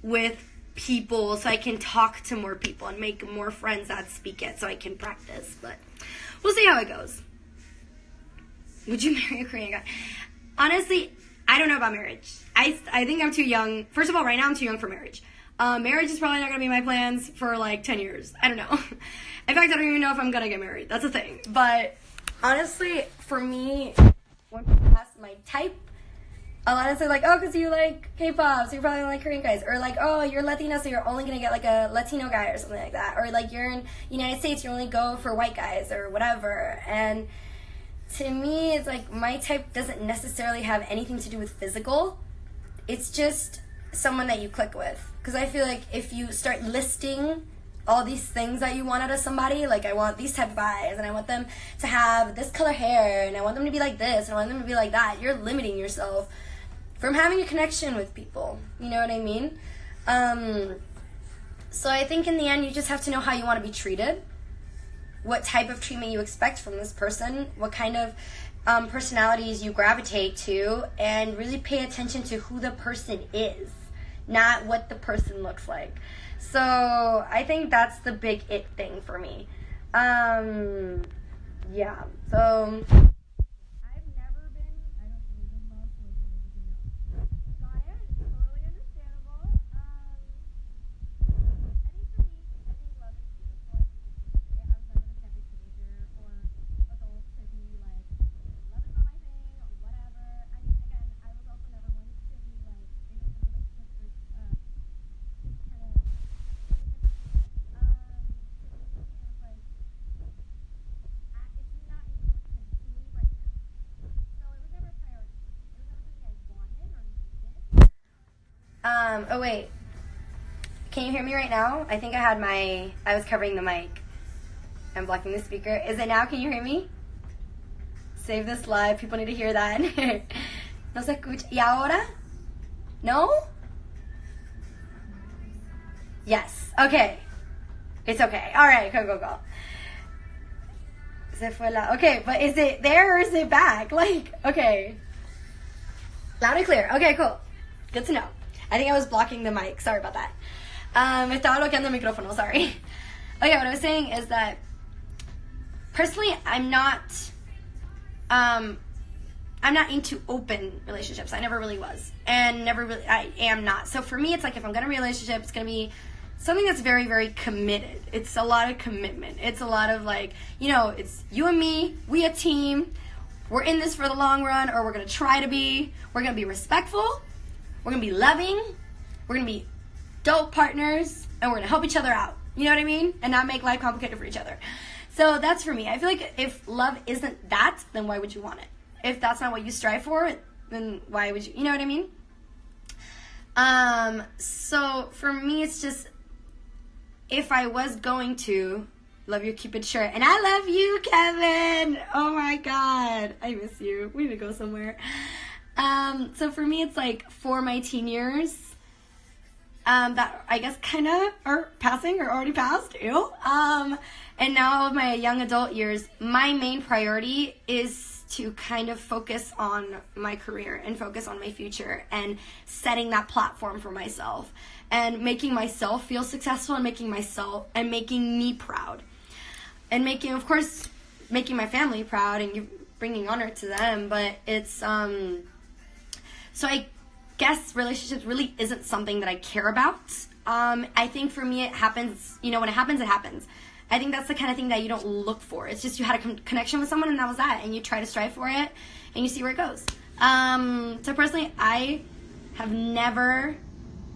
with people so I can talk to more people and make more friends that speak it so I can practice. But we'll see how it goes. Would you marry a Korean guy? Honestly, I don't know about marriage. I think I'm too young. First of all, right now I'm too young for marriage. Marriage is probably not going to be my plans for like 10 years. I don't know. In fact, I don't even know if I'm going to get married. That's the thing. But honestly, for me, once I pass my type, a lot of times like, oh, because you like K-pop, so you're probably gonna like Korean guys. Or like, oh, you're Latina, so you're only gonna get like a Latino guy or something like that. Or like you're in United States, you only go for white guys or whatever. And to me, it's like my type doesn't necessarily have anything to do with physical. It's just someone that you click with. Because I feel like if you start listing all these things that you want out of somebody, like I want these type of eyes, and I want them to have this color hair, and I want them to be like this, and I want them to be like that, you're limiting yourself from having a connection with people. You know what I mean? So I think in the end, you just have to know how you want to be treated, what type of treatment you expect from this person, what kind of personalities you gravitate to, and really pay attention to who the person is, not what the person looks like. So I think that's the big it thing for me. Yeah, so I've never been, I don't believe in love, so got it, totally understandable. I think for me, I think love is beautiful. I think it's great. I was never the type of teenager or adult to be like, love is not my thing or whatever. I mean, again, I was also never one to be like in a relationship with just kind of oh wait, can you hear me right now? I think I was covering the mic. I'm blocking the speaker. Is it now? Can you hear me? Save this live. People need to hear that. No se escucha. ¿Y ahora? No? Yes. Okay. It's okay. All right. Go. Se fue la. Okay, but is it there or is it back? Like, okay. Loud and clear. Okay, cool. Good to know. I think I was blocking the mic. Sorry about that. Me estaba bloqueando el micrófono. Sorry. Okay, what I was saying is that personally, I'm not into open relationships. I never really was, and I am not. So for me, it's like if I'm gonna be in a relationship, it's gonna be something that's very, very committed. It's a lot of commitment. It's a lot of like, it's you and me, we a team. We're in this for the long run, or we're gonna try to be. We're gonna be respectful. We're gonna be loving. We're gonna be dope partners, and we're gonna help each other out. You know what I mean? And not make life complicated for each other. So that's for me. I feel like if love isn't that, then why would you want it? If that's not what you strive for, then why would you? You know what I mean? So for me, it's just if I was going to love your Cupid shirt, and I love you, Kevin. Oh my God, I miss you. We need to go somewhere. So for me, it's like for my teen years, that I guess kind of are passing or already passed, and now of my young adult years, my main priority is to kind of focus on my career and focus on my future and setting that platform for myself and making myself feel successful and making me proud and making my family proud and bringing honor to them. But it's, so I guess relationships really isn't something that I care about. I think for me it happens, when it happens, it happens. I think that's the kind of thing that you don't look for. It's just you had a connection with someone and that was that. And you try to strive for it and you see where it goes. So personally, I have never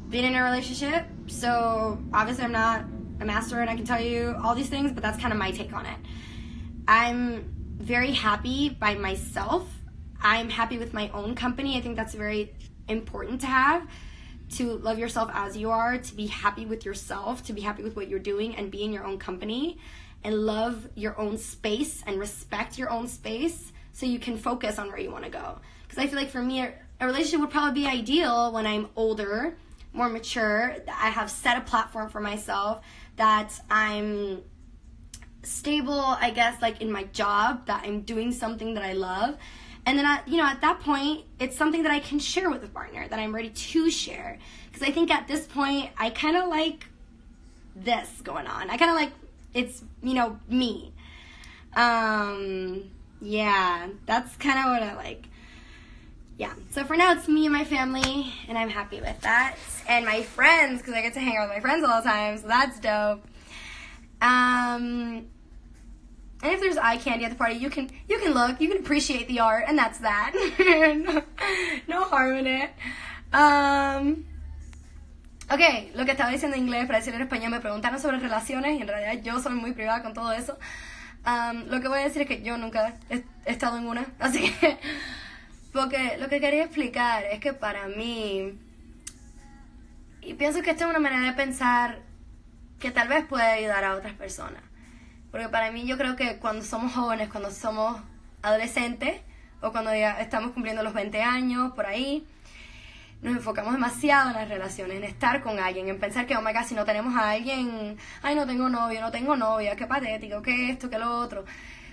been in a relationship. So obviously I'm not a master and I can tell you all these things, but that's kind of my take on it. I'm very happy by myself. I'm happy with my own company. I think that's very important to have, to love yourself as you are, to be happy with yourself, to be happy with what you're doing and be in your own company and love your own space and respect your own space so you can focus on where you want to go. Because I feel like for me, a relationship would probably be ideal when I'm older, more mature, I have set a platform for myself, that I'm stable, I guess, like in my job, that I'm doing something that I love. And then, at that point, it's something that I can share with a partner, that I'm ready to share. Because I think at this point, I kind of like this going on. I kind of like, it's, me. Yeah, that's kind of what I like. Yeah, so for now, it's me and my family, and I'm happy with that. And my friends, because I get to hang out with my friends all the time, so that's dope. And if there's eye candy at the party, you can look, you can appreciate the art, and that's that. No harm in it. Ok, lo que estaba diciendo en inglés para decirlo en español, me preguntaron sobre relaciones y en realidad yo soy muy privada con todo eso. Lo que voy a decir es que yo nunca he estado en una, así que... Porque lo que quería explicar es que para mí, y pienso que esta es una manera de pensar que tal vez puede ayudar a otras personas. Porque para mí yo creo que cuando somos jóvenes, cuando somos adolescentes, o cuando ya estamos cumpliendo los 20 años, por ahí, nos enfocamos demasiado en las relaciones, en estar con alguien, en pensar que, oh my God, si no tenemos a alguien, ay, no tengo novio, no tengo novia, qué patético, qué esto, qué lo otro.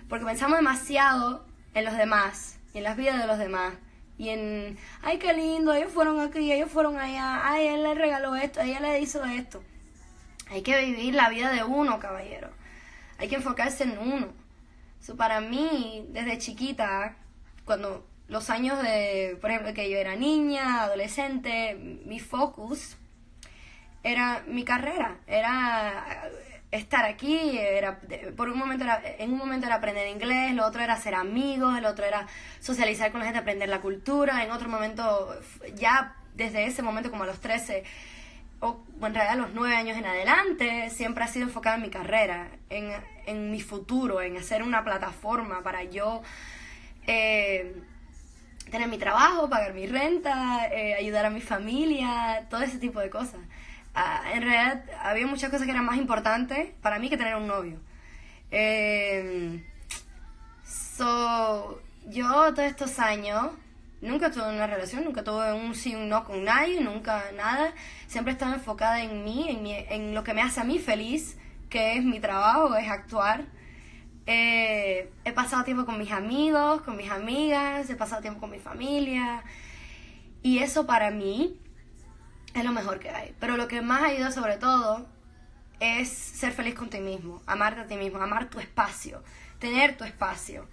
Porque pensamos demasiado en los demás, y en las vidas de los demás, y en, ay, qué lindo, ellos fueron aquí, ellos fueron allá, ay, él le regaló esto, ella le hizo esto. Hay que vivir la vida de uno, caballero. Hay que enfocarse en uno. So, para mí, desde chiquita, cuando los años de, por ejemplo, que yo era niña, adolescente, mi focus era mi carrera, era estar aquí, en un momento era aprender inglés, lo otro era hacer amigos, el otro era socializar con la gente, aprender la cultura, en otro momento, ya desde ese momento como a los 13, o en realidad a los 9 años en adelante, siempre ha sido enfocada en mi carrera, en mi futuro, en hacer una plataforma para yo tener mi trabajo, pagar mi renta, ayudar a mi familia, todo ese tipo de cosas. En realidad había muchas cosas que eran más importantes para mí que tener un novio. Yo todos estos años nunca tuve una relación, nunca tuve un sí, un no con nadie, nunca nada. Siempre he estado enfocada en mí, en lo que me hace a mí feliz, que es mi trabajo, es actuar. He pasado tiempo con mis amigos, con mis amigas, he pasado tiempo con mi familia. Y eso para mí es lo mejor que hay. Pero lo que más ayuda sobre todo es ser feliz con ti mismo, amarte a ti mismo, amar tu espacio, tener tu espacio.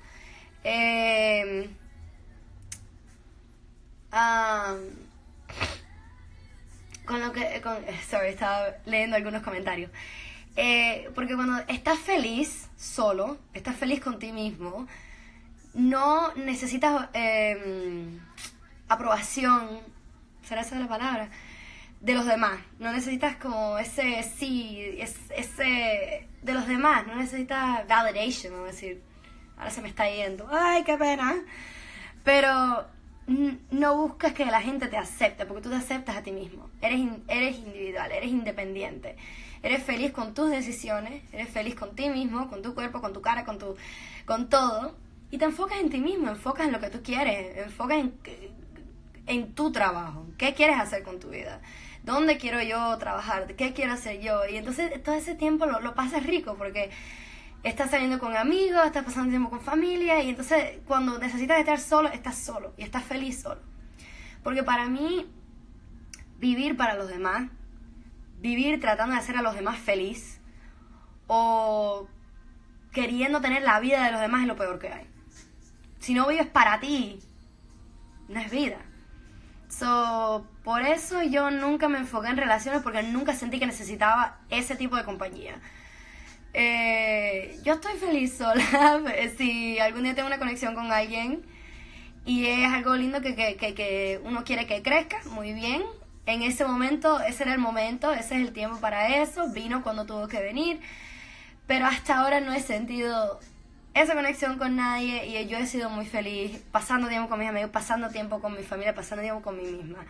Estaba leyendo algunos comentarios. Porque cuando estás feliz solo, estás feliz con ti mismo, no necesitas aprobación, ¿será esa la palabra?, de los demás. No necesitas como ese sí, ese de los demás, no necesitas validation, vamos a decir. Ahora se me está yendo, ay, qué pena. Pero no buscas que la gente te acepte, porque tú te aceptas a ti mismo. Eres individual, eres independiente. Eres feliz con tus decisiones, eres feliz con ti mismo, con tu cuerpo, con tu cara, con todo. Y te enfocas en ti mismo, enfocas en lo que tú quieres, enfocas en tu trabajo. ¿Qué quieres hacer con tu vida? ¿Dónde quiero yo trabajar? ¿Qué quiero hacer yo? Y entonces todo ese tiempo lo pasas rico porque estás saliendo con amigos, estás pasando tiempo con familia y entonces cuando necesitas estar solo, estás solo y estás feliz solo. Porque para mí, vivir para los demás, vivir tratando de hacer a los demás feliz o queriendo tener la vida de los demás es lo peor que hay. Si no vives para ti, no es vida. Por eso yo nunca me enfoqué en relaciones porque nunca sentí que necesitaba ese tipo de compañía. Yo estoy feliz sola. Si algún día tengo una conexión con alguien y es algo lindo que uno quiere que crezca, muy bien. En ese momento, ese era el momento, ese es el tiempo para eso. Vino cuando tuvo que venir. Pero hasta ahora no he sentido esa conexión con nadie y yo he sido muy feliz pasando tiempo con mis amigos, pasando tiempo con mi familia, pasando tiempo con mí misma.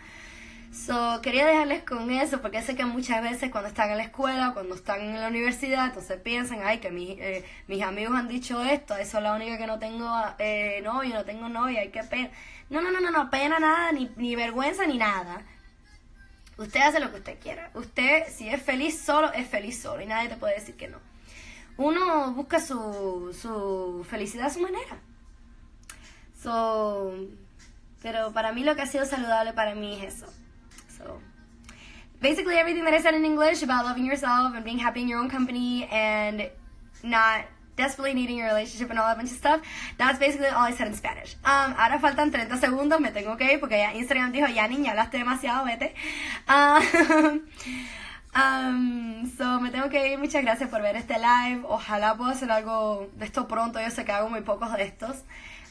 Quería dejarles con eso porque sé que muchas veces cuando están en la escuela, cuando están en la universidad, entonces piensan, ay, que mis amigos han dicho esto, eso es la única que no tengo novio, no tengo novia, ay, qué pena. No, pena nada, ni vergüenza, ni nada. Usted hace lo que usted quiera. Usted, si es feliz solo y nadie te puede decir que no. Uno busca su felicidad a su manera. Pero para mí lo que ha sido saludable para mí es eso. Basically everything that I said in English about loving yourself and being happy in your own company and not desperately needing a relationship and all that bunch of stuff, that's basically all I said in Spanish. Ahora faltan 30 segundos, me tengo que ir porque ya Instagram dijo, ya niña, hablaste demasiado, vete. So me tengo que ir. Muchas gracias por ver este live. Ojalá pueda hacer algo de esto pronto. Yo sé que hago muy pocos de estos,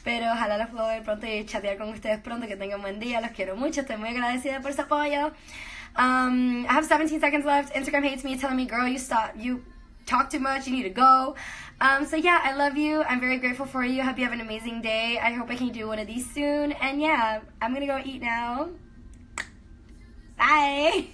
pero ojalá los puedo ver pronto y chatear con ustedes pronto. Que tengan buen día. Los quiero mucho. Estoy muy agradecida por su apoyo. I have 17 seconds left. Instagram hates me, telling me, girl, you talk too much, you need to go. So yeah, I love you. I'm very grateful for you. I hope you have an amazing day. I hope I can do one of these soon. And yeah, I'm gonna go eat now. Bye.